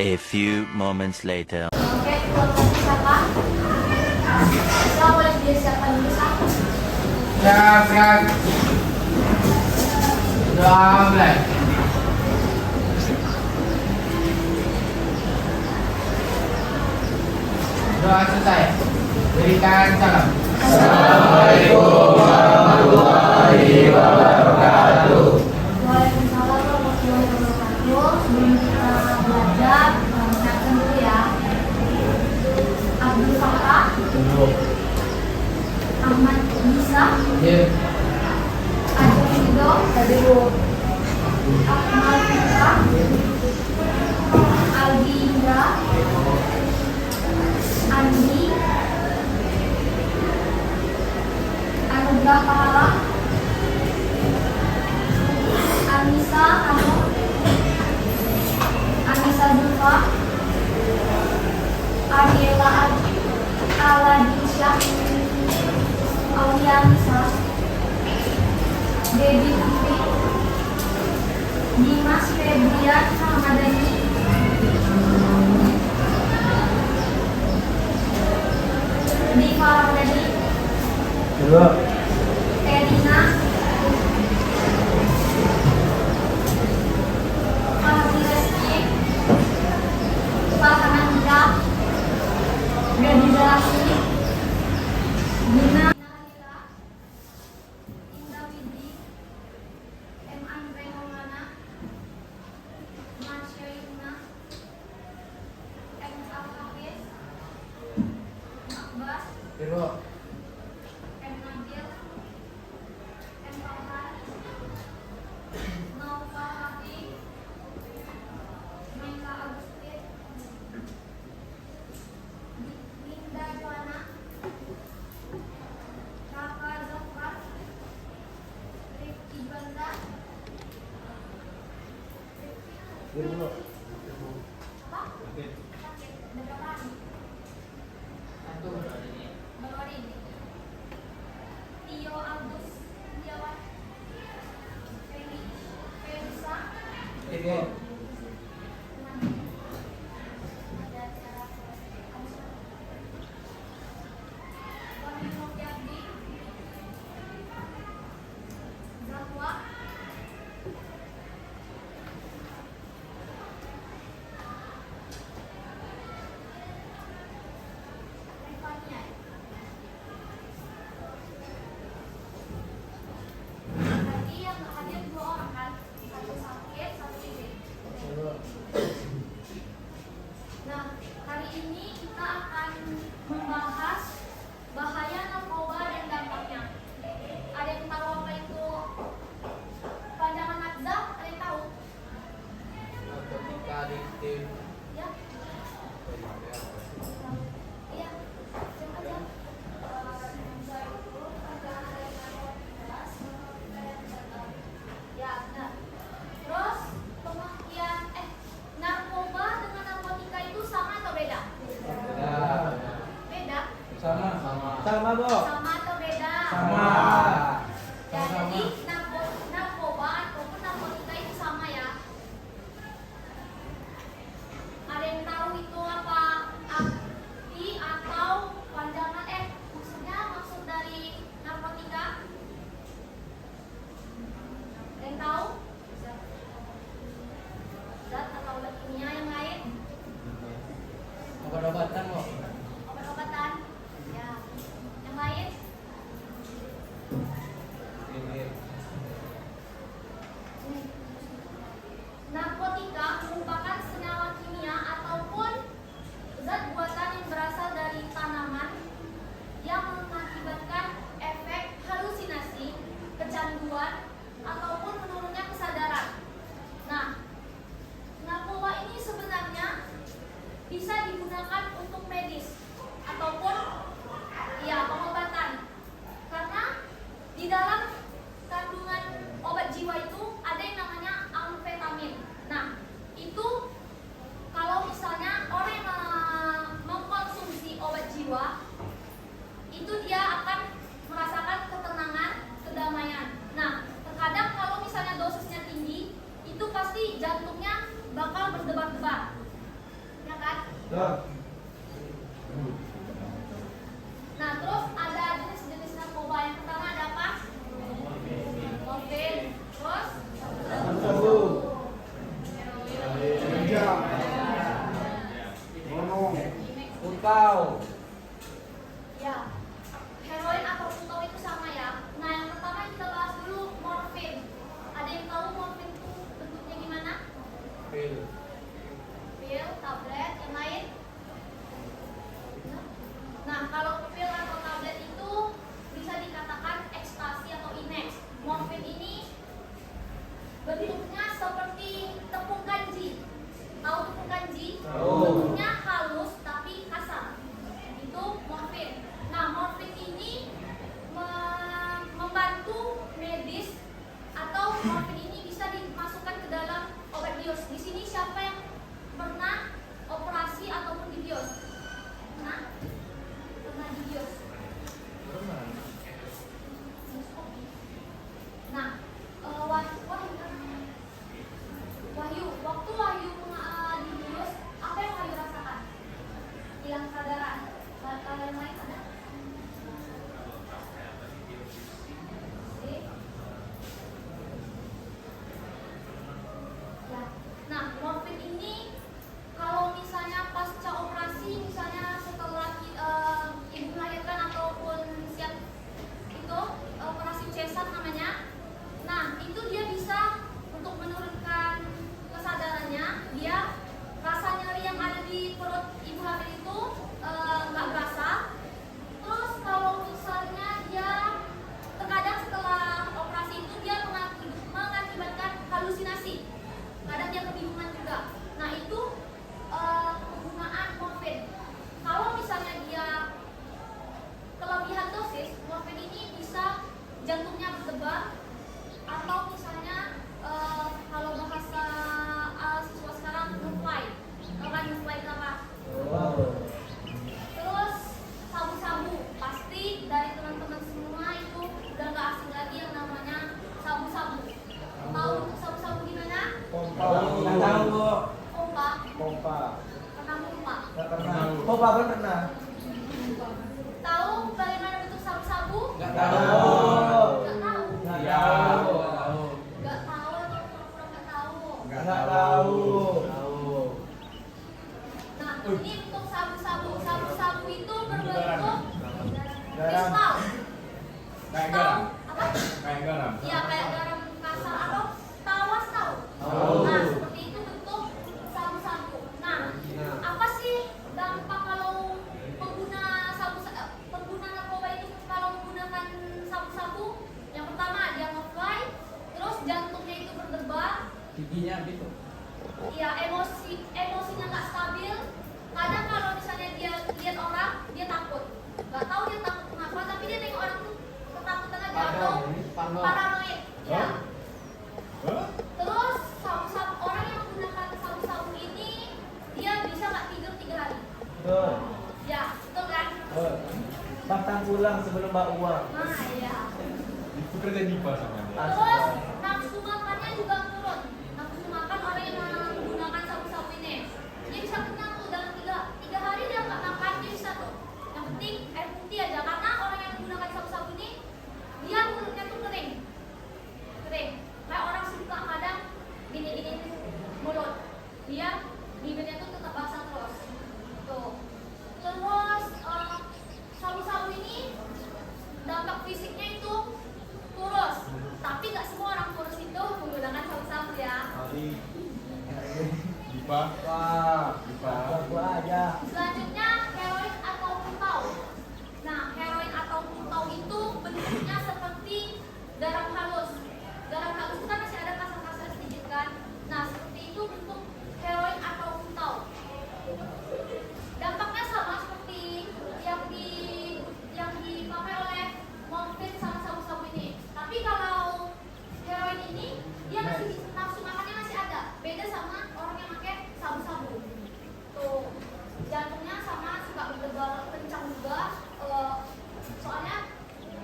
A few moments later. Oke, keluarga siapa? Bisa boleh dia siapa dulu, Sa? Siap. Doa mulai. Doa selesai. Berikan salam. Assalamualaikum warahmatullahi wabarakatuh. Waalaikumsalam warahmatullahi wabarakatuh. Sebelum kita belajar, mengingatkan dulu ya. Abdul Fatah, Ahmad Nisa, Ya. Adi Ridho, Akmal Fitra, Aldi Indra, Andi, Anugrah Pahala, Anissa Hanu, Anissa Zulfa, Ariela Aladisyah, Aulia Nisa, Debbie Putri, Dimas Febrian Ramadhani, Diva Ramdhani, Erina, Fahri Reski, Farhan Ida, Gadida Rasmi, Gina Nalira, Indah Widi, M. Andre Maulana, Marsha Yuna, M. Al-Hafiz, Akbar, Terus. M. Nabil, M. Farhan, Naufal Hati, Meka Agustin, Linda Joana, Raka Zafar, Rifki Banda, apa? Sakit. Ada berapa hari? Baru hari ini. Tio Agus Setiawan, Felisa, Terus. ada acara Wahyu Noviadi, Zatwa, Revania. Tadi yang hadir 2 orang kan, satu sakit, satu ini. Nah, hari ini kita akan membahas bahaya narkoba dan dampaknya. Ada yang tahu apa itu panjangan nadzak? Ada yang tahu? Narkotika adiktif. Ya? Iya. Siapa aja? Ya, benar. Terus pengertian narkoba dengan narkotika itu sama atau beda? Ya. Beda? Sama. Bu. Sama atau beda? Sama. Ya, jadi narkoba ataupun narkotika itu sama ya. Ada yang tahu itu apa arti atau panjangan maksud dari narkotika? Ada yang tahu? Zat atau obat kimia yang lain? Obat-obatan, Bu. Obat-obatan? Ya. Yang lain? Narkotika merupakan senyawa kimia ataupun zat buatan yang berasal dari tanaman yang mengakibatkan efek halusinasi, kecanduan, ataupun menurunnya kesadaran. Nah, narkoba ini sebenarnya bisa digunakan untuk medis ataupun pengobatan. Karena di dalam kandungan obat jiwa itu ada yang namanya amfetamin. Nah, itu kalau misalnya orang yang mengkonsumsi obat jiwa, itu dia akan merasakan ketenangan, kedamaian. Nah, terkadang kalau misalnya dosisnya tinggi, itu pasti jantungnya bakal berdebar-debar. Nah, terus ada jenis-jenis narkoba. Yang pertama ada apa? Morfin. Terus Sabu. Putau. ya, heroin atau putau itu sama ya. Nah, yang pertama kita bahas dulu morfin. Ada yang tahu morfin itu bentuknya gimana? Pil. Pil, tablet, yang lain? Nah, kalau pil atau tablet itu bisa dikatakan ekstasi atau inex. Morfin ini bentuknya seperti tepung kanji. Tahu tepung kanji? Tahu. Bentuknya halus tapi kasar. Itu morfin. Nah, morfin ini membantu medis atau morfin ini bisa dimasukkan ke dalam obat bius. Di sini siapa yang pernah operasi ataupun di bius? Pernah? Pernah di bius? Nah, Wahyu, waktu Wahyu di bius, apa yang Wahyu rasakan? Hilang kesadaran. Kalau yang lain ada? Oke. Ya. Nah, morfin ini kalau misalnya pasca operasi, misalnya setelah ibu melahirkan ataupun siap itu operasi cesar namanya. Nah, itu dia bisa untuk menurunkan kesadarannya. Dia rasa nyeri yang ada di perut ibu hamil itu nggak berasa. Terus kalau misalnya dia terkadang setelah operasi itu dia mengakibatkan halusinasi. Kadang dia kebingungan juga. Nah, itu penggunaan morfin. Kalau misalnya dia kelebihan dosis, morfin ini bisa jantungnya berdebar atau misalnya kalau bahasa siswa sekarang nufly. Kan nufly apa? Terus sabu-sabu, pasti dari teman-teman semua itu udah nggak asing lagi yang namanya sabu-sabu. Tahu sabu-sabu gimana? Pompa. Nggak tahu, Bu. Pompa. Pompa. Pernah pompa. Nggak pernah. Pompa kan pernah. Tahu bagaimana bentuk sabu-sabu? Nggak tahu. Nggak tahu. Nggak tahu. Nggak tahu atau pura-pura nggak tahu. Nggak tahu. Nah, ini untuk sabu-sabu. Sabu-sabu itu berbentuk Garam. kristal. Kayak Tahu garam. apa? Kayak garam. Iya, kayak garam kasar atau tawas tahu. Tahu. Nah, seperti itu bentuk sabu-sabu. Nah, apa sih dampak kalau pengguna narkoba itu kalau menggunakan sabu-sabu? Yang pertama dia nge-fly, terus jantungnya itu berdebar. Giginya gitu. Iya, emosinya nggak stabil. Kadang kalau misalnya dia lihat orang, dia takut. Nggak tahu dia takut kenapa, tapi dia nengok orang tuh ketakutan aja atau paranoid. Ya. Terus orang yang menggunakan sabu-sabu ini dia bisa nggak tidur 3 hari. Betul. Ya, betul kan? Betul. Pantang pulang sebelum bawa uang. Nah, iya. Itu kerja diva sama dia. Terus nafsu makannya juga turun. Nafsu makan orang yang menggunakan sabu-sabu ini, dia bisa kenyang tuh dalam 3 hari dia nggak makan, dia bisa tuh. Yang penting air putih aja, karena orang yang menggunakan sabu-sabu ini dia mulutnya tuh kering. Kayak orang suka kadang gini mulut, dia bibirnya tuh tetap basah terus. Tuh. Terus sabu-sabu ini dampak fisiknya itu kurus, tapi nggak semua orang kurus itu menggunakan sabu-sabu ya. Diva. Wah. Diva. Gua aja. Selanjutnya heroin atau putau. Nah, heroin atau putau itu bentuknya seperti garam halus. Garam halus itu kan masih ada kasar-kasar sedikit kan. Nah, seperti itu bentuk heroin atau putau. Dampaknya sama seperti yang dipakai oleh morfin sama sabu-sabu ini. Tapi kalau heroin ini dia masih nafsu makannya masih ada. Beda sama orang yang pakai sabu-sabu. Tuh, jantungnya sama suka berdebar kencang juga. Soalnya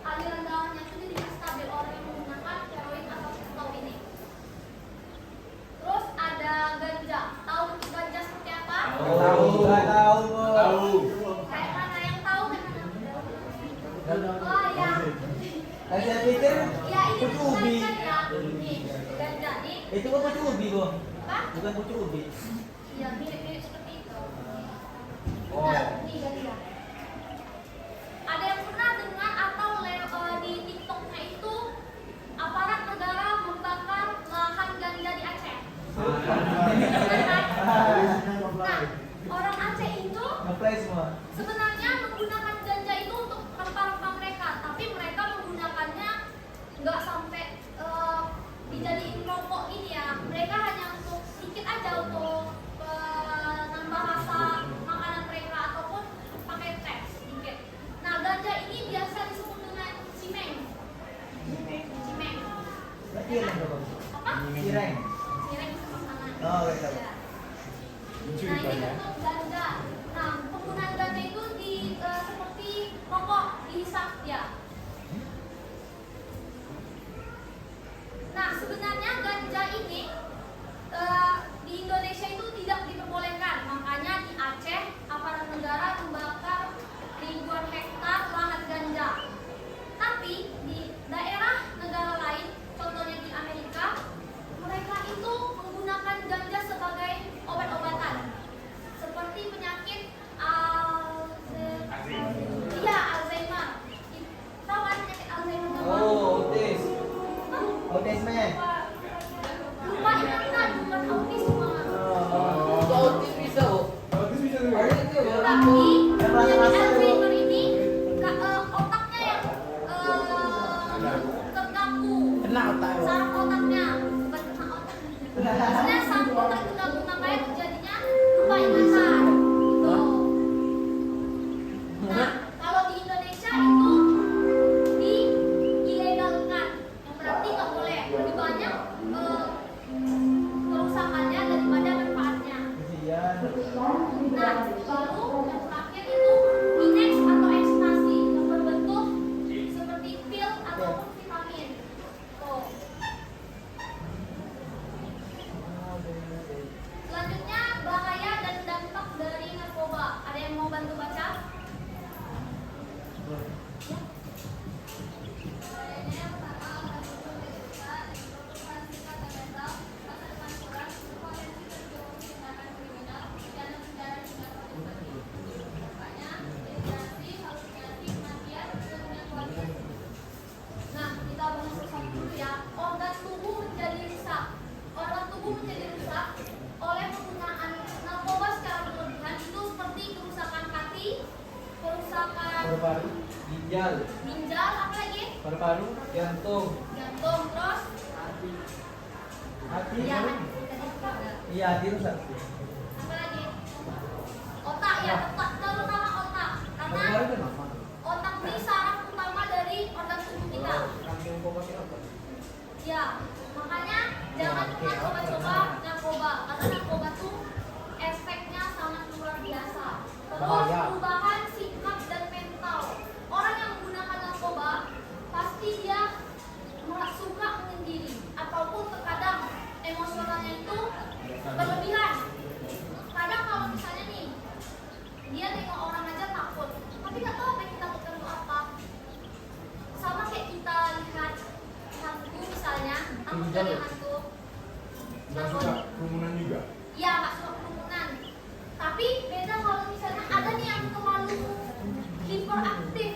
aliran darahnya itu tidak stabil orang yang menggunakan heroin atau putau ini. Terus ada ganja. Tahu ganja seperti apa? Tahu. Nggak tahu kok. Tahu. Kayak mana yang tahu kan? Nggak tahu. Oh ya. Kan saya pikir Ya ini pucuk ubi. ganja ya. Nih, ganja nih. Itu kan pucuk ubi kok. Apa? Bukan pucuk ubi. Iya, mirip-mirip seperti itu. Oh. Nah, ini ganja. Ada yang pernah dengar atau di TikToknya itu aparat negara membakar lahan ganja di Aceh? Nah, orang Aceh itu Ngeplay semua. sebenarnya menggunakan ganja itu untuk rempah-rempah mereka, tapi mereka menggunakannya nggak sampai dijadiin rokok ini ya. Mereka hanya untuk sedikit aja untuk nambah rasa makanan mereka ataupun pakai teh sedikit. Nah, ganja ini biasa disebut dengan cimeng. Cimeng. Berarti yang berapa? Apa? Cireng. Cireng sama tangan. Oh, oke, tahu. Ya. Lucu Nah, itu ini ya. bentuk ganja. Nah, penggunaan ganja itu seperti rokok dihisap ya. Nah, sebenarnya ganja ini di Indonesia itu tidak diperbolehkan. Makanya di Aceh aparat negara membakar ribuan hektar lahan ganja. Tapi di daerah negara lain, contohnya di Amerika, mereka itu menggunakan ganja sebagai obat-obatan seperti penyakit Alzheimer. Tahu kan penyakit Alzheimer? Oh, autis. Hah? Autisme. Lupa ingatan, bukan autisme. Oh, autis bisa kok. Bagus bisa tuh. Ada itu ya. Tapi Yang penyakit rasa-rasa Alzheimer ini otaknya yang terganggu. Kena otak. Saraf otaknya, bukan kena otak. Maksudnya saraf otak terganggu makanya terjadinya lupa ingatan. Gitu. Nah, kalau di Indonesia itu diilegalkan, yang berarti nggak boleh. Lebih banyak kerusakannya daripada manfaatnya. Kesian. Nah, lalu yang terakhir itu Inex atau ekstasi yang berbentuk seperti pil ataupun vitamin. Tuh. Selanjutnya bahaya dan dampak dari narkoba. Ada yang mau bantu baca? Ya. Bahayanya yang pertama narkoba menjadikan provokasi kata mental, masa depan kurang, berpotensi terjerumus tindakan kriminal, pidana penjara hingga polis mati. Dampaknya dehidrasi, halusinasi, kematian, penurunan kualitas hidup. Nah, kita bahas satu dulu ya. Organ tubuh menjadi rusak. Organ tubuh menjadi rusak oleh penggunaan narkoba secara berlebihan itu seperti kerusakan hati, kerusakan Paru-paru, ginjal, ginjal, apa lagi? paru-paru, jantung, Jantung, terus hati. ya kan tadi juga. Iya, hati rusak. Apa lagi? Otak ya, terutama otak. Karena Paru-paru kan apa? otak ini saraf utama dari organ tubuh kita. Kandung pokoknya apa? Ya, makanya jangan pernah coba-coba narkoba karena narkoba tuh efeknya sangat luar biasa. Terus Bahaya. perubahan sikap dan mental. Orang yang menggunakan narkoba pasti dia suka menyendiri ataupun terkadang emosionalnya itu berlebihan. Kadang kalau misalnya nih dia nengok orang aja takut, tapi nggak tahu apa yang ditakutkan itu apa. Sama kayak kita lihat hantu misalnya, takut dari hantu. Nggak suka kerumunan juga. Iya, nggak suka kerumunan. Tapi beda kalau misalnya ada nih yang terlalu hiperaktif.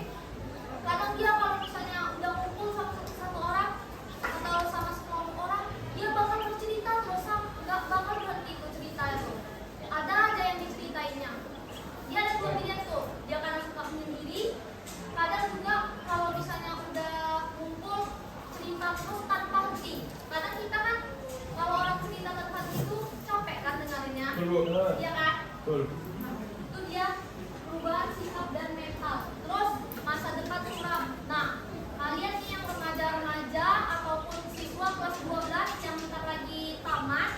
Kadang dia kalau misalnya udah kumpul sama satu orang atau sama sekelompok orang, dia bakal bercerita terus, nggak bakal berhenti tuh cerita itu. Ada aja yang diceritainnya. Dia ada dua pilihan tuh. Dia kadang suka menyendiri. Kadang juga kalau misalnya udah kumpul cerita terus tanpa henti. Kadang kita kan kalau orang cerita tanpa henti itu capek kan dengerinnya. Betul. Iya kan? Betul. Itu dia perubahan sikap dan mental. Terus masa depan suram. Nah, kalian nih yang remaja-remaja ataupun siswa kelas 12 yang bentar lagi tamat,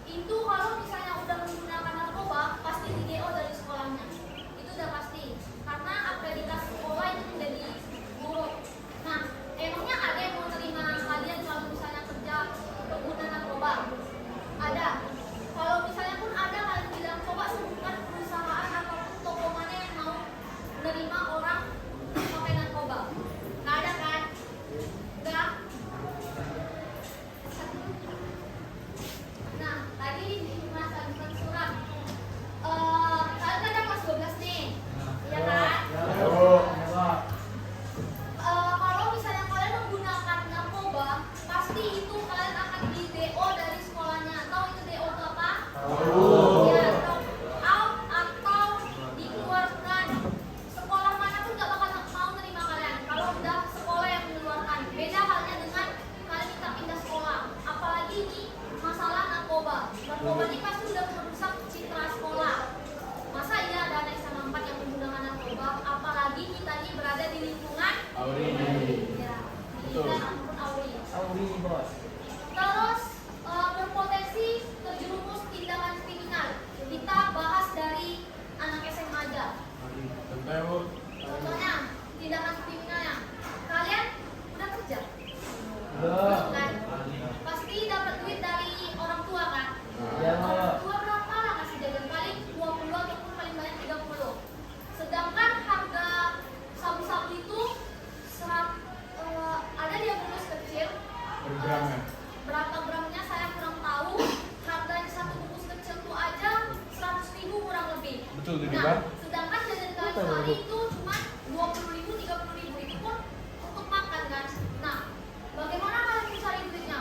itu kalau misalnya udah menggunakan narkoba pasti di DO dari sekolahnya. Itu udah pasti. Karena akreditasi sekolah itu menjadi buruk. Nah, emangnya ada yang mau terima kalian kalau misalnya kerja pengguna narkoba? Ada. Kalau misalnya pun ada kalian bilang coba sembuhkan Betul tuh Nah, juga. sedangkan jajan kalian sehari itu cuma 20.000, 30.000 itu pun untuk makan kan. Nah, bagaimana kalian bisa cari duitnya?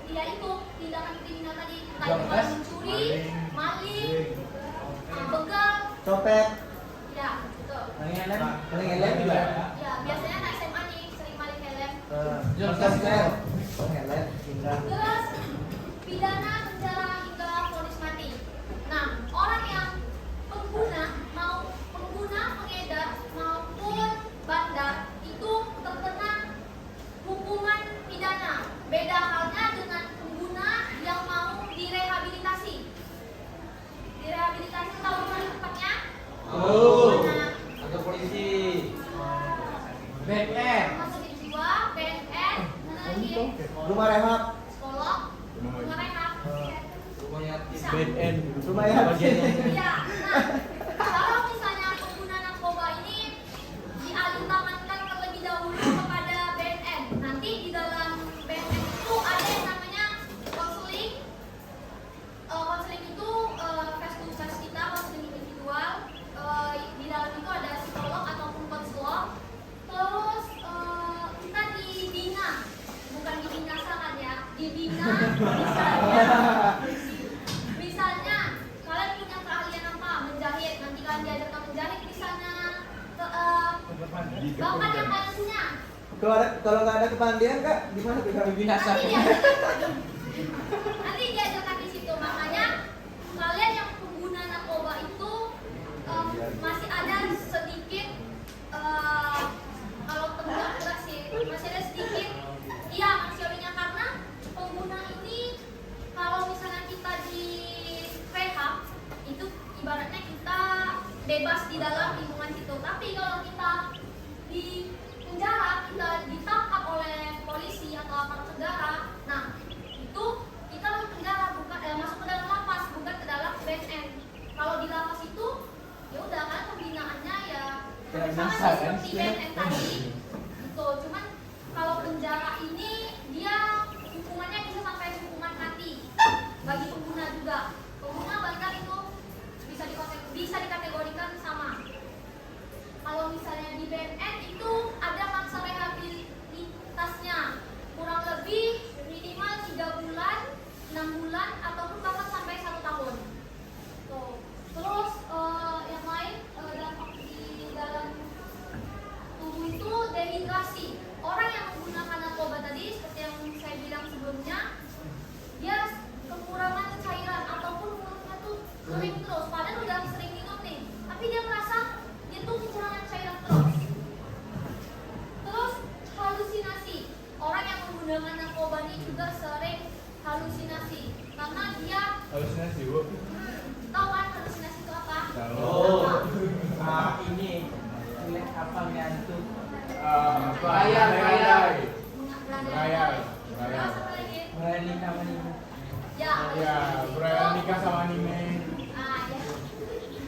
Ya itu tindakan kriminal tadi, entah itu kalian mencuri, maling, begal, Copet. ya betul. Paling elem juga ya. Ya biasanya anak SMA nih sering maling helm. Jelasin. Helm, Indra. Terus pidana penjara hingga vonis mati. Nah, orang yang pengguna pengedar maupun bandar itu terkena hukuman pidana. Beda halnya dengan pengguna yang mau direhabilitasi. Direhabilitasi tahu mana tempatnya? Mana? Atau polisi. BNN. Rumah sakit jiwa, BNN, mana lagi? Rumah rehab. Psikolog, rumah rehab. Rumah yatim. Bisa. BNN. Rumah yatim. Iya. Nah, kalau misalnya pengguna narkoba ini dialihkankan terlebih dahulu kepada BNN. Nanti di dalam BNN itu ada yang namanya konseling. Konseling itu face to face kita, konseling individual. Di dalam itu ada psikolog ataupun konselor. Terus kita dibina, bukan dibinasakan ya, dibina misalnya kalian punya keahlian apa, menjahit, nanti kalian diajarkan menjahit di sana. Bakat yang kalian punya Kalau nggak ada kepandian kak, gimana tuh kak? Binasa. nanti diajarkan di situ. Makanya kalian yang pengguna narkoba itu masih ada sedikit kalau tegak sih masih ada sedikit iya manusiawinya, karena pengguna ini kalau misalnya kita di rehab itu ibaratnya kita bebas di dalam lingkungan situ, tapi kalau kita di penjara kita ditangkap oleh polisi atau aparat negara, nah itu kita masuk penjara bukan masuk ke dalam lapas, bukan ke dalam BNN. Kalau di lapas itu ya udah kan pembinaannya ya Kayak sama NASA, kan? seperti BNN tadi gitu. Cuman kalau penjara ini dia hukumannya bisa sampai hukuman mati bagi pengguna juga. Pengguna bandar itu bisa dikategorikan sama. Kalau misalnya di BNN itu ada masa rehabilitasnya kurang lebih minimal 3 bulan, 6 bulan ataupun bahkan sampai 1 tahun. Tuh. Terus yang lain dampak di dalam tubuh itu dehidrasi. Orang yang menggunakan narkoba tadi seperti yang saya bilang sebelumnya, dia kekurangan cairan ataupun mulutnya tuh kering terus. Padahal udah sering minum nih, tapi dia merasa dia tuh kekurangan cairan terus. Terus halusinasi. Orang yang menggunakan narkoba ini juga sering halusinasi karena dia Halusinasi, Bu. tahu kan halusinasi itu apa? Oh. Apa? Ini apa ngantuk? Rayal. Terus apa lagi? Berani sama nih. Ya, Ya, Brian nikah sama anime. Ya.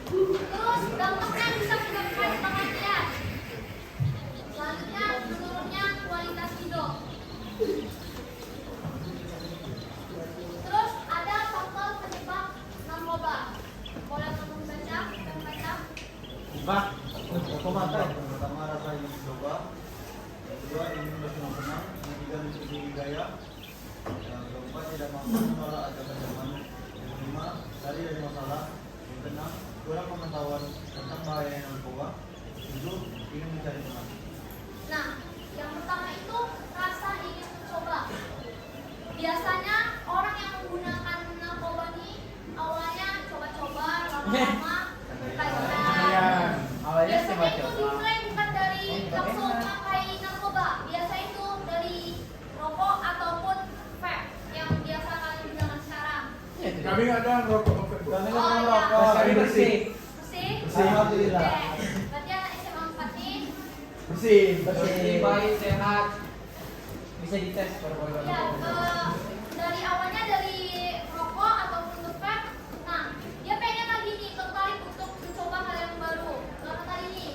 Terus dampaknya bisa menyebabkan kematian. Selanjutnya menurunnya kualitas hidup. Terus ada faktor penyebab narkoba. Boleh kamu baca? Pak, aku makan. Pertama rasa ingin coba. Yang kedua ingin bersenang-senang. Yang ketiga mencuri gaya. Yang keempat tidak mampu menolak ajakan zaman. Yang kelima lari dari masalah. Yang keenam kurang pengetahuan tentang bahaya narkoba. Tujuh ingin mencari teman. Nah, yang pertama itu rasa ingin mencoba. Biasanya orang yang menggunakan narkoba ini awalnya coba-coba, lama-lama Iya. Awalnya biasanya itu coba-coba. dimulai bukan dari langsung pakai narkoba. Biasa itu dari rokok ataupun vape yang biasa kalian gunakan sekarang. Kami nggak ada ngerokok. Kami Oh, nggak iya. merokok. Tapi bersih. Bersih? Alhamdulillah. Oke. Berarti anak SMA 4 nih. Bersih. Bersih. Baik, sehat. Bisa dites berapa Ya, dari awalnya dari rokok ataupun vape. Nah, dia pengen lagi nih tertarik untuk mencoba hal yang baru. Karena tadi nih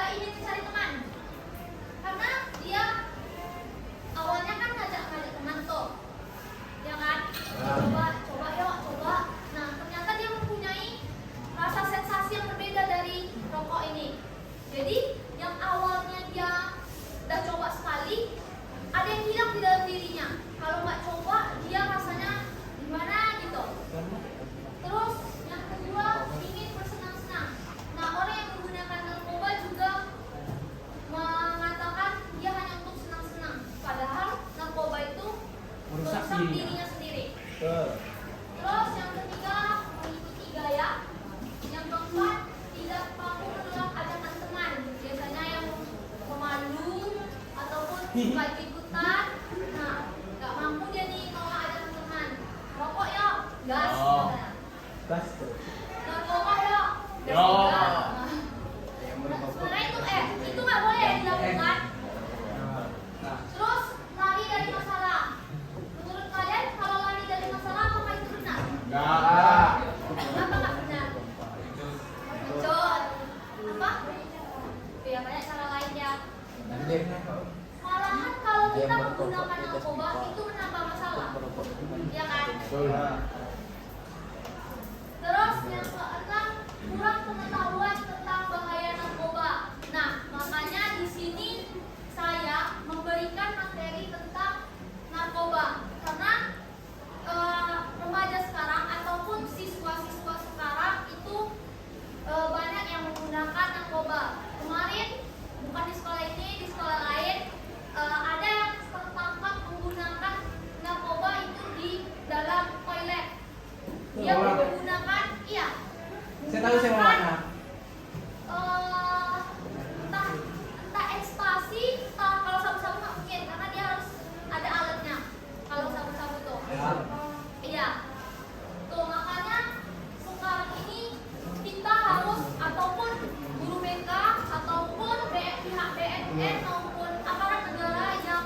ingin mencari teman. Karena dia awalnya kan ngajak teman tuh, ya kan? Coba, coba yuk, coba. Terus yang ketiga mengikuti gaya. Yang keempat tidak mampu menolak ajakan teman. Biasanya yang pemalu ataupun suka ikutan. Nah, nggak mampu dia nih nolak ajakan teman. Rokok yuk, gas. Oh. Gas tuh. Narkoba yuk, gas Yo. juga. Nah, sebenarnya itu nggak boleh dilakukan. Terus lari dari masalah. Menurut kalian kalau lari dari masalah apakah itu benar? Enggak. Kenapa nggak benar? Cot. Apa? Ya banyak cara lain ya. Malahan kalau kita menggunakan narkoba itu menambah masalah. Ya kan? Betul. Terus yang keenam, kurang pengetahuan tentang bahaya narkoba. Nah, makanya di sini saya memberikan materi tentang narkoba karena remaja sekarang ataupun siswa-siswa sekarang itu banyak yang menggunakan narkoba. Kemarin bukan di sekolah ini, di sekolah lain ada yang tertangkap menggunakan narkoba itu di dalam toilet. Dia Oh. menggunakan, iya. Saya tahu saya mau mana. Entah ekstasi, entah kalau sabu-sabu nggak mungkin karena dia harus ada alatnya. Kalau sabu-sabu tuh, iya. Tuh makanya sekarang ini kita harus ataupun guru BK ataupun pihak BNN maupun aparat negara yang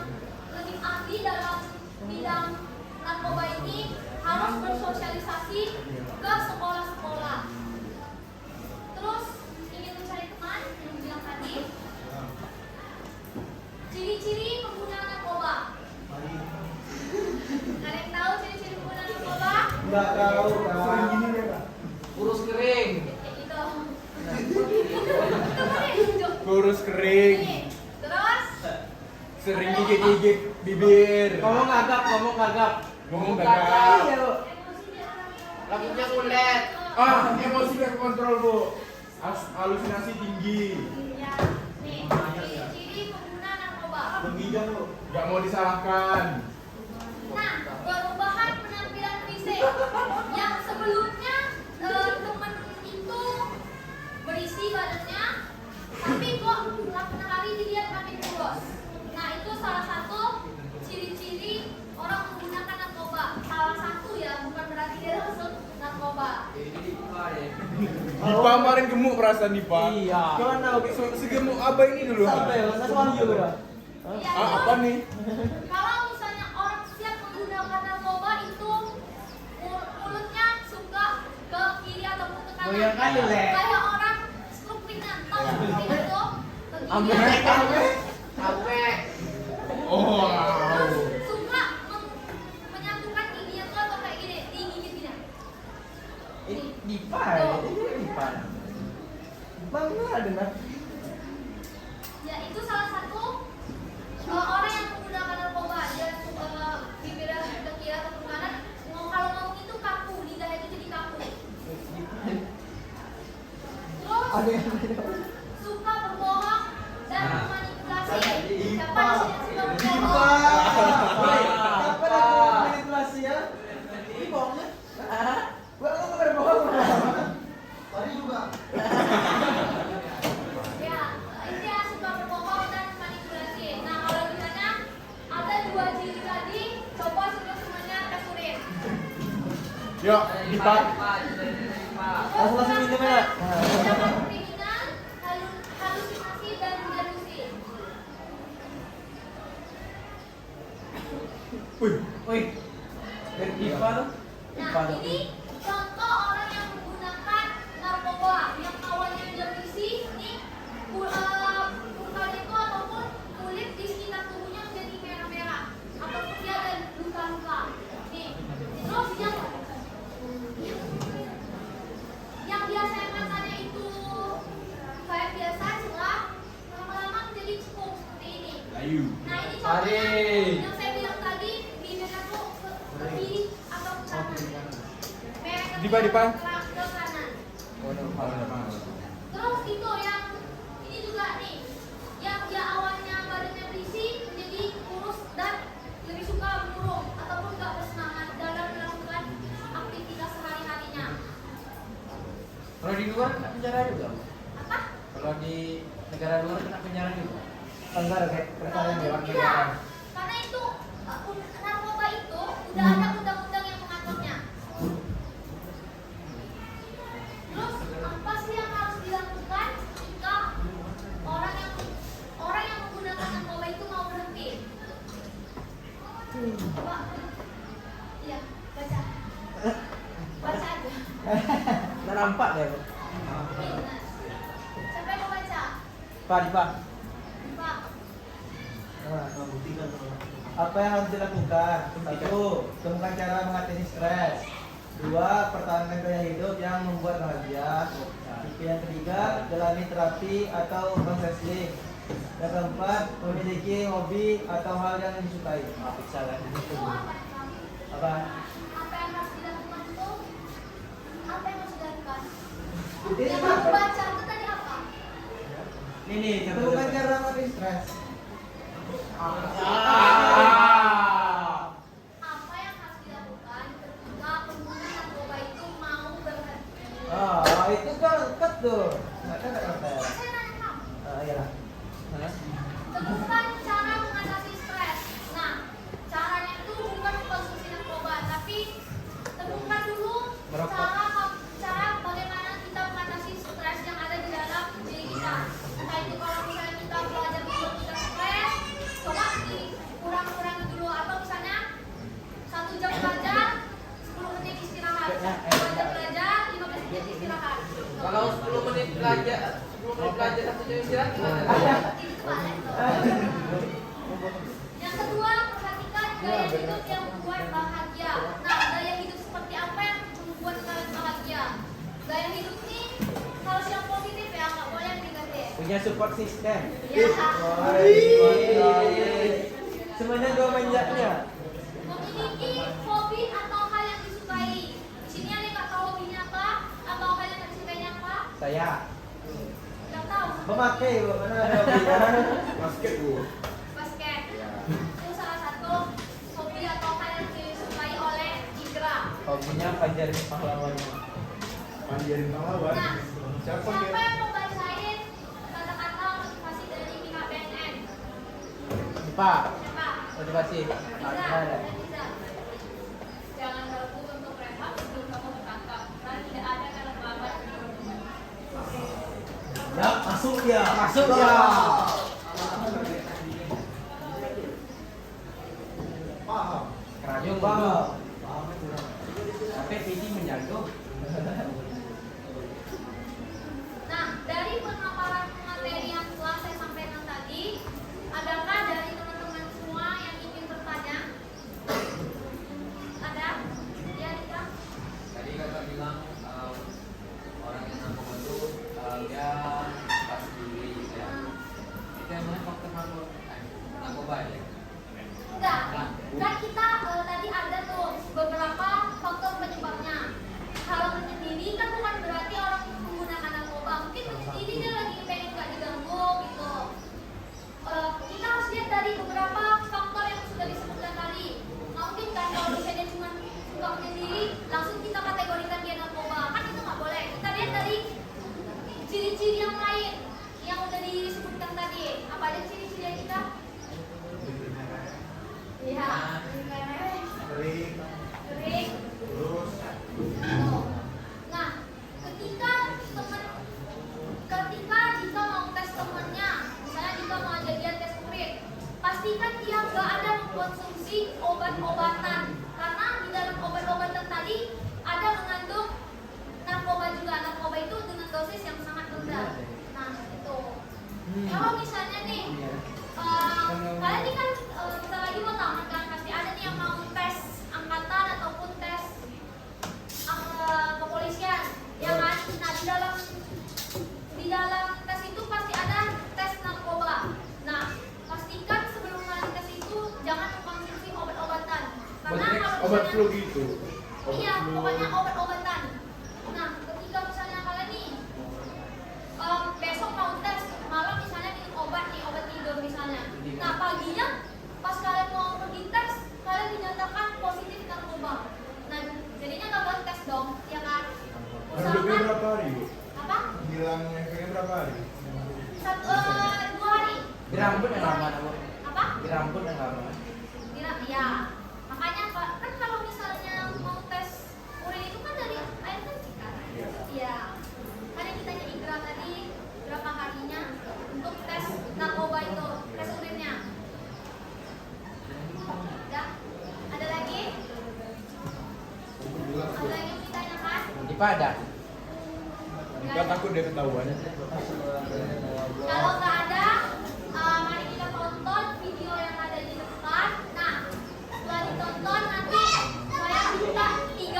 lebih ahli dalam bidang narkoba ini harus bersosialisasi ke sekolah-sekolah. Terus ingin mencari teman yang bilang tadi. Ciri-ciri penggunaan narkoba. Ada yang tahu ciri-ciri penggunaan narkoba? Enggak tahu, Sering gini deh, Kak. Kurus kering. Itu. Coba deh tunjuk. Kurus kering. Nih. Terus Sering gigit-gigit bibir. Ngomong kagak, ngomong kagak. Ngomong Kagak. kagak. Iya, Bu. emosi dia orang. Rambutnya kulit. Emosi gak kontrol, Bu. Halusinasi tinggi. Ya. Nih, ciri-ciri penggunaan narkoba. Menggigam lo. Gak mau disalahkan. Nah, perubahan penampilan fisik yang sebelumnya temen itu berisi badannya, tapi kok makin hari dilihat makin kurus. Nah, itu salah satu ciri-ciri orang menggunakan narkoba. Salah satu ya, bukan berarti dia langsung narkoba. Dipa kemarin gemuk perasaan Dipa. Iya. Gimana? Segemuk abah ini dulu. Sampai satu wahyu udah. Iya, Ah, itu. apa nih? Kalau misalnya orang siap menggunakan narkoba itu mulutnya suka ke kiri ataupun ke kanan. Goyang kali, Le. Kayak orang stroke ringan. Tahu seperti itu? Ambe, ambe. Oh, wow. Terus suka menyatukan giginya tuh atau kayak gini, digigit gini. Ini Dipa, ini Dipa. Bang ada nah. Ya itu salah satu orang yang menggunakan narkoba. Dia bibirnya ke kiri ataupun kanan. Kalau ngomong itu kaku, lidah itu jadi kaku. Terus Ada yang suka berbohong dan memanipulasi. Siapa Dipa. di sini yang suka Dipa. berbohong? Apa ada manipulasi ya? Ini bohongnya? Gua nggak berbohong. Tadi juga. Ya, dia suka berbohong dan manipulasi. Nah, kalau misalnya ada dua ciri tadi, coba semuanya tes urin. Yuk, Dipa. Langsung minum ya. Tindakan kriminal, halusinasi dan delusi. Wih, Wih. Dari Dipa tuh. Dipa Nah, tuh. ini contoh orang yang menggunakan narkoba yang awalnya dia berisi, nih pulpen itu ataupun kulit di sekitar tubuhnya menjadi merah-merah ataupun dia ada luka-luka. Nih, terus yang biasa matanya itu kayak biasa cerah, lama-lama menjadi cekung seperti ini. layu. Nah, ini contohnya Tarik. yang saya bilang tadi, bibirnya tuh ke kiri atau ke kanan. Merah ke Dipa, kiri, Dipa. ke kanan. Oh, Terus itu yang ini juga nih, yang dia awalnya badannya berisi menjadi kurus dan lebih suka murung ataupun gak bersemangat dalam melakukan di luar kena penjara juga. Apa? Kalau di negara luar kena penjara juga. Enggak ada kayak perasaan lewat Iya, negara. karena itu narkoba itu udah ada undang-undang yang mengaturnya. Terus apa sih yang harus dilakukan jika orang yang menggunakan narkoba itu mau berhenti? Coba, iya, baca aja. Nggak nampak deh. Nah, siapa yang mau baca? Pak, Pak. Pak, Apa yang harus dilakukan? 1. Temukan cara mengatasi stres. 2. Pertahankan gaya hidup yang membuat bahagia. Yang ketiga, jalani terapi atau counseling. Yang keempat, memiliki hobi atau hal yang disukai. itu apa yang Apa? apa yang harus dilakukan itu? Apa yang harus dilakukan? Ini Yang apa? kamu baca itu tadi apa? Ini, temukan cara mengatasi stres. Apa yang harus dilakukan ketika pengguna narkoba itu mau berhenti? Itu kan dekat tuh. Nggak kan kata. Saya nanya kamu. Iyalah. Temukan cara mengatasi stres. Nah, caranya itu bukan mengkonsumsi narkoba, tapi temukan dulu Merokok. cara bagaimana kita mengatasi stres yang ada di dalam diri kita. Entah itu kalau misalnya kita belajar membuat kita stres, coba dikurang-kurangi dulu. Atau misalnya 1 jam belajar, 10 menit istirahat. 2 jam belajar, 15 menit istirahat. Kalau 10 menit belajar 1 jam istirahat gimana? Itu balik tuh. Yang kedua, perhatikan gaya hidup yang membuat bahagia. Nah, gaya hidup seperti apa yang membuat kalian bahagia? Gaya hidup ini harus yang positif ya, nggak boleh yang negatif. Punya support system. Ya, Semuanya dua manjanya. memiliki hobi atau hal yang disukai. Di sini ada nggak tahu hobinya apa atau hal yang disukainya apa? Saya Nggak tahu. pemakai, mana ada hobinya? Basket bu. Basket. Itu salah satu hobi atau hal yang disukai oleh Indra. Hobinya panjarin pahlawannya. Panjarin pahlawan. Nah, Siapa siapa dia? yang mau bacain kata-kata motivasi dari pihak BNN? Pak, Siapa? motivasi. Riza, Ada. dan Riza. Jangan ragu untuk rehat sebelum kamu ditangkap. Karena tidak ada kata terlambat. Ya, masuk ya. Masuk ya. Paham. Kerajaan paham. Sampai PD menjago. Nah, dari pemaparan materi yang telah saya sampaikan tadi, adakah dari teman-teman semua yang ingin bertanya? Ada? Ya, Rika? Tadi kakak bilang orang yang narkoba itu dia pas diri gitu ya. Itu yang mana faktor narkoba ya? Enggak. Kan kita tadi ada tuh beberapa faktor penyebabnya. Kalau menyendiri kan bukan berarti orang menggunakan narkoba. Mungkin menyendiri dia lagi pengen nggak diganggu gitu. Kita harus lihat dari beberapa faktor yang sudah disebutkan tadi. Nggak mungkin kan kalau misalnya cuma suka menyendiri langsung kita kategorikan dia narkoba. Kan itu nggak boleh. Kita lihat dari ciri-ciri yang lain yang udah disebutkan tadi. Apa aja ciri-ciri yang kita? Iya. Kering. Kering. Terus. Nah, ketika jika mau tes temannya, misalnya jika mau ajak dia tes urin, pastikan dia nggak ada mengkonsumsi obat-obatan, karena di dalam obat-obatan tadi ada mengandung narkoba juga. Narkoba itu dengan dosis yang sangat rendah. Nah, itu. Kalau misalnya nih, kalian ini kan bentar lagi mau tamat kan, pasti ada nih yang mau tes angkatan ataupun tes kepolisian, ya kan? Nah, di dalam tes itu pasti ada tes narkoba. Nah, pastikan sebelum kalian tes itu jangan mengkonsumsi obat-obatan, karena kalau Obat misalnya- flu gitu. iya, pokoknya obat-obatan. Nah, ketika misalnya kalian nih besok mau tes, malam misalnya minum obat nih, obat tidur misalnya. Nah, paginya pas kalian mau pergi tes, kalian dinyatakan positif narkoba. Nah, jadinya nggak boleh tes dong, ya kan? Harus lebih Usahakan berapa hari bu? Hilang efeknya berapa hari? 2 hari. Dirambut yang lama Bu. Apa? Dirambut yang lama. Ya, makanya kan kalau misalnya mau tes urin itu kan dari air kencing kan? Iya. Kan yang kita Igra tadi berapa harinya untuk tes narkoba itu, tes urinnya. Ya, ada lagi? Ada lagi yang ditanyakan? Di Padang. Enggak takut dia ketahuan. Kalau nggak ada, mari kita tonton video yang ada di depan. Nah, setelah ditonton nanti saya minta 3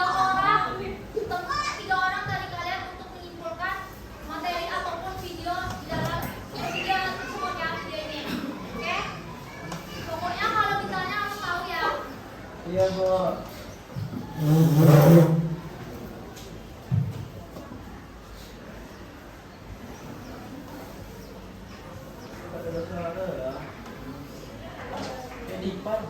orang dari kalian untuk menyimpulkan materi ataupun video di dalam video tersebutnya video ini. Oke? Pokoknya kalau misalnya harus tahu ya. Iya Bu. Jadi Pak.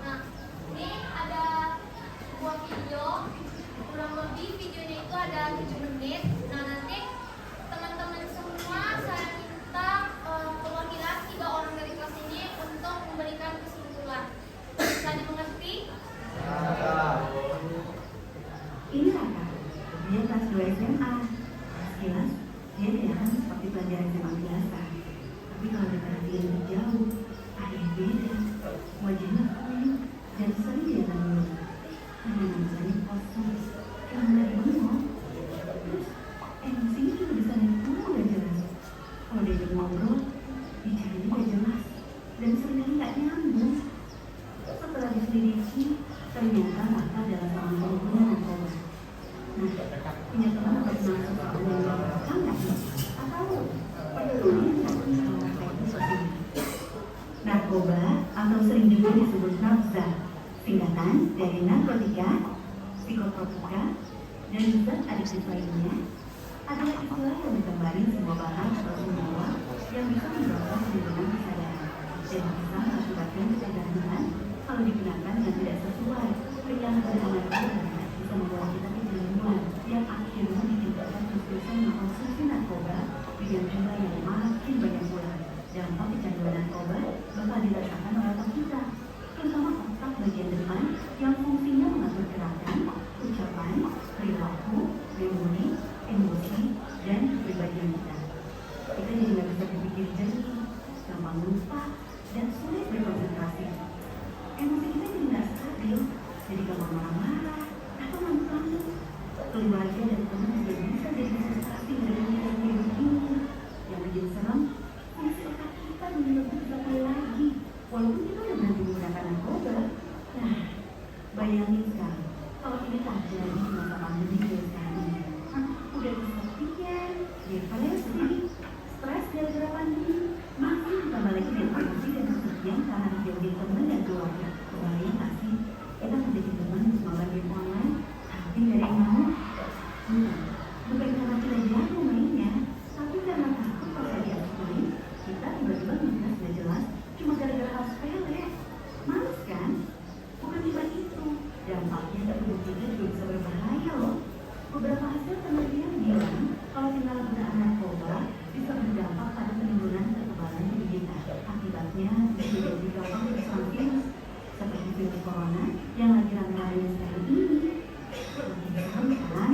Nah, ini ada sebuah video, kurang lebih videonya itu ada 7 menit. Nah, nanti teman-teman semua saya minta perwakilan 3 orang dari kelas ini untuk memberikan kesimpulan. Bisa dimengerti? Ini Raka, dia kelas 2 SMA. Sekilas, dia kelihatan seperti pelajaran SMA biasa. Tapi kalau diperhatiin lebih jauh, ada yang beda. Wajahnya kuning dan sering kelihatan murung. Pandangan saya kosong, kayak mulai bengong. Terus, emosinya juga bisa naik turun gak jelas. Kalau dia ngobrol, bicaranya gak jelas. Dan seringkali gak nyambung. Setelah diselidiki, ternyata Raka adalah seorang pengguna narkoba. Nah, punya teman atau kenal seseorang yang direkam nggak sih? Atau peduli nggak sih kalau Raka itu seperti ini? Narkoba atau sering juga disebut nafza, singkatan dari narkotika, psikotropika, dan zat adiktif lainnya, adalah istilah yang menggambarin sebuah bahan atau senyawa yang bisa menyebabkan penurunan kesadaran dan bisa mengakibatkan kecederaan kalau digunakan yang tidak sesuai dengan keamanan bisa membawa kita kejenuhan yang akhirnya menyebabkan kesulitan mengkonsumsi narkoba dengan jumlah yang makin banyak pula. Dampak kecanduan narkoba bakal dirasakan oleh otak kita, terutama otak bagian depan yang fungsinya mengatur gerakan, ucapan, perilaku, memori, emosi, dan kepribadian kita. Kita jadi nggak bisa berpikir jernih, gampang lupa, dan sulit berkonsentrasi. Emosi kita jadi nggak stabil, jadi gampang marah-marah atau ngantuk-ngantuk. Keluarga dan teman juga bisa jadi frustrasi dari pemikiran hidup ini. Yang bikin serem, fungsi otak kita belum bisa pulih lagi, walaupun kita udah berhenti menggunakan narkoba. Nah, bayangin sekarang, kalau ini terjadi di masa pandemi kayak sekarang ini, udah kesepian, depresi, stres gara-gara pandemi, masih ditambah lagi depresi dan kesepian karena dijauhin teman dan keluarga. Kebayang nggak sih, kita menjadi teman semua game online, tapi nggak ada yang mau? Bukan karena kita jago mainnya, tapi karena takut kalau diakui, kita tiba-tiba minta sudah jelas cuma gara-gara hal sepele. Males kan? Bukan cuma itu, dampaknya tak terbuktinya juga bisa berbahaya loh. Beberapa hasil penelitian bilang kalau penyalahgunaan narkoba bisa berdampak pada penimbunan kekebalan tubuh kita. Akibatnya bisa jadi gampang terserang virus seperti virus corona yang lagi ramai-ramai sekarang ini. Makin serem kan?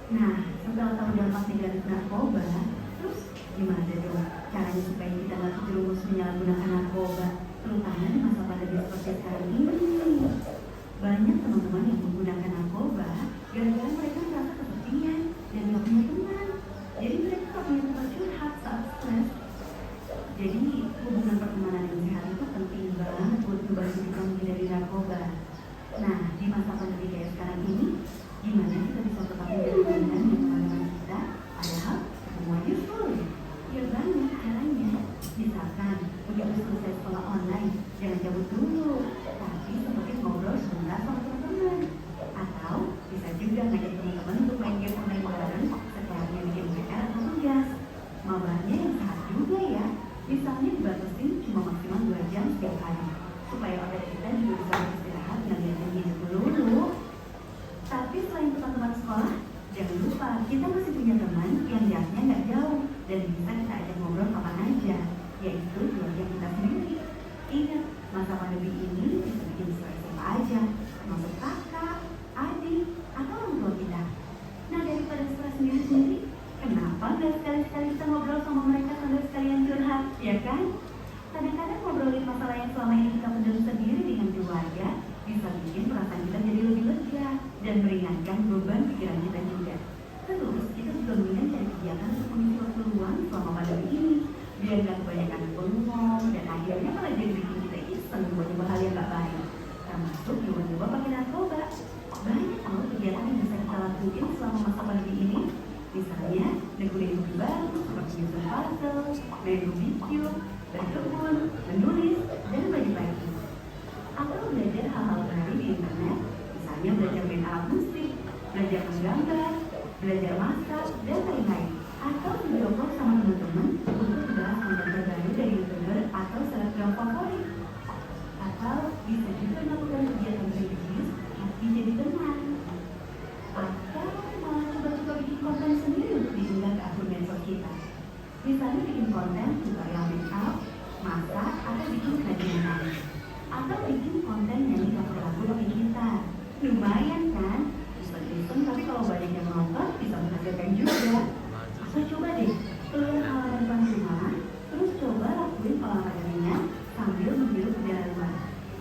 Nah, setelah tahu dampak negatif narkoba, terus gimana dong caranya supaya kita nggak terjerumus menyalahgunakan narkoba, terutama di masa pandemi seperti sekarang ini? Banyak teman-teman yang menggunakan narkoba gara-gara mereka merasa kesepian dan nggak punya teman. Jadi mereka nggak punya tempat curhat saat stres. Jadi hubungan pertemanan yang sehat itu penting banget buat membantu kita menghindari narkoba. Nah, di masa pandemi supaya otak kita juga bisa beristirahat dan lihat hidup dulu. Tapi selain teman-teman sekolah, jangan lupa kita masih punya teman yang jaraknya nggak jauh dan bisa kita ajak ngobrol kapan aja, yaitu keluarga kita sendiri. Ingat, masa pandemi ini bisa bikin siapa aja, termasuk kakak, adik, atau orang tua kita. Nah, daripada stres sendiri-sendiri, kenapa nggak sekali-sekali kita ngobrol sama mereka sambil sekalian curhat, ya kan? Kadang-kadang ngobrolin masalah yang selama ini kita pendam sendiri dengan keluarga bisa bikin perasaan kita jadi lebih lega dan meringankan beban pikiran kita juga. Terus, kita juga mendingan cari kegiatan untuk mengisi waktu luang selama pandemi ini, biar nggak kebanyakan bengong dan akhirnya malah jadi bikin kita iseng buat nyoba hal yang nggak baik, termasuk nyoba-nyoba pakai narkoba. Banyak hal kegiatan yang bisa kita lakuin selama masa pandemi ini, misalnya nekunin hobi baru seperti nyusun puzzle, main Rubik's Cube, berkebun, menulis, dan bagi-bagi. Atau belajar hal-hal baru di internet, misalnya belajar main alat musik, belajar menggambar, belajar masak, dan lain-lain. Atau video call sama teman-teman untuk membahas konten terbaru dari YouTuber atau selebgram favorit. Atau bisa juga melakukan kegiatan religius tapi jadi teman. Atau malah coba-coba bikin konten sendiri untuk diunggah ke akun medsos kita. Misalnya bikin konten tutorial make up, masak, atau bikin kerajinan. Atau bikin konten nyanyi cover lagu pakai gitar. Lumayan kan? Iseng-iseng tapi kalau banyak yang nonton bisa menghasilkan juga. Atau coba deh keluar halaman depan rumah, terus coba lakuin olahraga ringan sambil menghirup udara luar.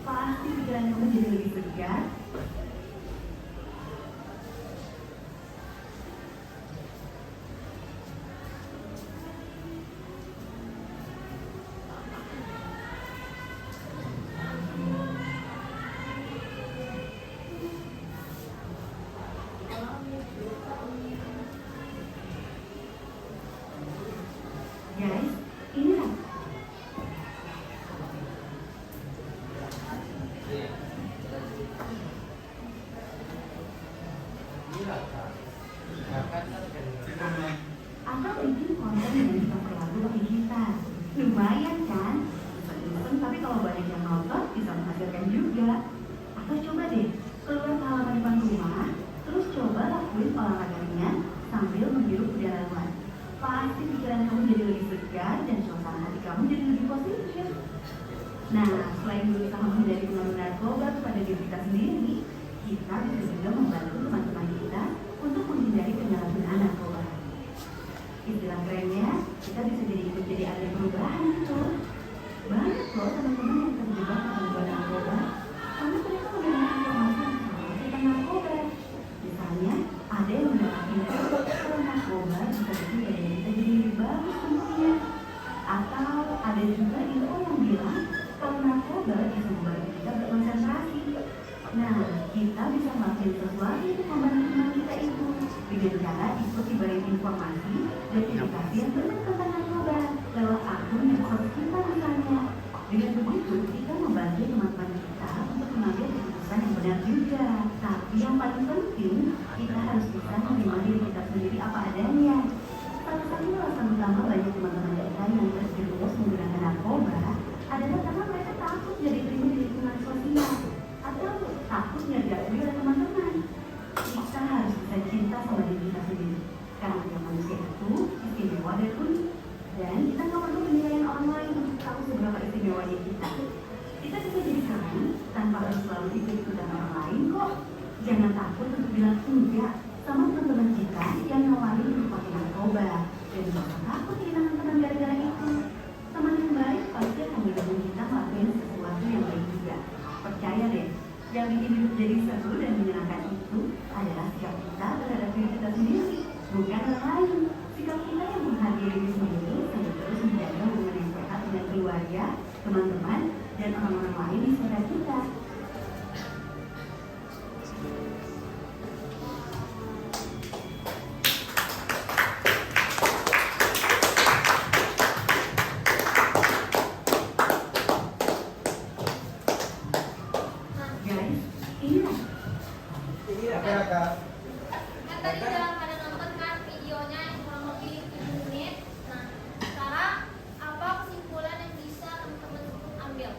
Pasti pikiran kamu jadi lebih segar. Guys, inilah atau bikin konten yang bisa berlaku pakai gitar. Lumayan kan? Iseng-iseng tapi kalau banyak yang nonton bisa menghasilkan juga. Atau coba deh keluar ke halaman depan rumah, terus coba lakuin olahraga ringan sambil menghirup udara luar. Pasti pikiran kamu jadi lebih segar dan suasana hati kamu jadi lebih positif. Nah, selain berusaha menghindari pengaruh narkoba kepada diri kita sendiri, kita bisa juga membantu teman-teman kita untuk menghindari penyalahgunaan narkoba. Istilah kerennya, kita bisa ikut jadi agen perubahan gitu. Banyak loh teman-teman yang terjebak kecanduan narkoba karena mereka mendengar informasi yang salah tentang narkoba. Misalnya, ada yang mendapat info kalau narkoba bisa bikin badan kita jadi lebih bagus tentunya. Atau ada juga info yang bilang kalau narkoba bisa membantu kita berkonsentrasi. Nah, kita bisa melakukan sesuatu untuk membantu teman kita itu dengan cara ikuti barang informasi dan edukasi yang benar tentang narkoba lewat akun medsos kita misalnya. Dengan begitu, kita membantu teman-teman kita untuk mengambil keputusan yang benar juga. Tapi yang paling penting, kita harus bisa menerima diri kita sendiri apa adanya. Salah satu alasan utama banyak teman-teman kita yang terjerumus menggunakan narkoba adalah karena mereka takut jadi terima di lingkungan sosial atau takut dihargai oleh teman-teman. Kita harus bisa cinta sama diri kita sendiri karena tiap manusia itu istimewa dan unik, dan kita nggak perlu penilaian orang lain untuk tahu seberapa istimewanya kita. Kita bisa jadi keren tanpa harus selalu ikut-ikutan orang lain kok. Jangan takut untuk bilang enggak sama teman-teman kita yang nawarin untuk pakai narkoba, dan jangan takut kehilangan teman gara-gara itu. Teman yang baik pasti akan mendukung kita melakukan sesuatu yang baik juga. Percaya deh, yang bikin hidup jadi seru dan menyenangkan itu adalah sikap kita terhadap diri kita sendiri, bukan orang lain. Sikap kita yang menghargai diri sendiri sambil terus menjaga hubungan yang sehat dengan keluarga, teman-teman, dan orang-orang lain di sekitar kita. Guys, inilah Apa ya kak? Kan tadi udah pada nonton kan videonya yang kurang lebih 7 menit. Nah, sekarang apa kesimpulan yang bisa teman-teman ambil?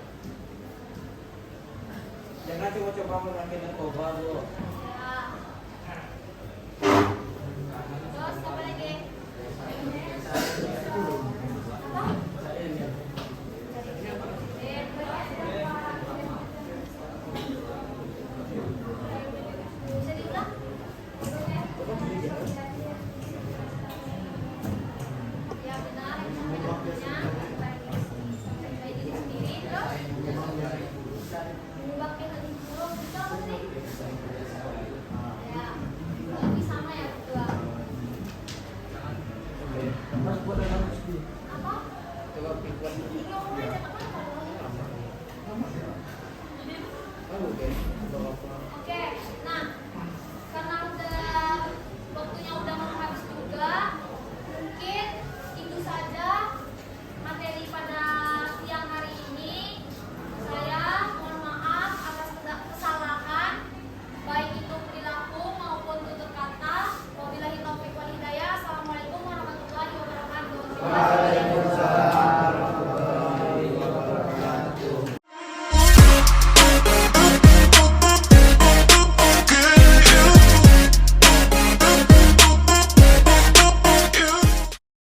coba-coba memakai narkoba, Bu. Ya. Terus apa lagi? Bisa diulang? Ya benar, baik diri sendiri, terus menyebabkan hal itu buruk itu apa sih? Ya, ini sama ya berdua. Mas buat yang harus di. Apa? Coba pikir. Bingung aja kenapa? Oh, oke. Oke,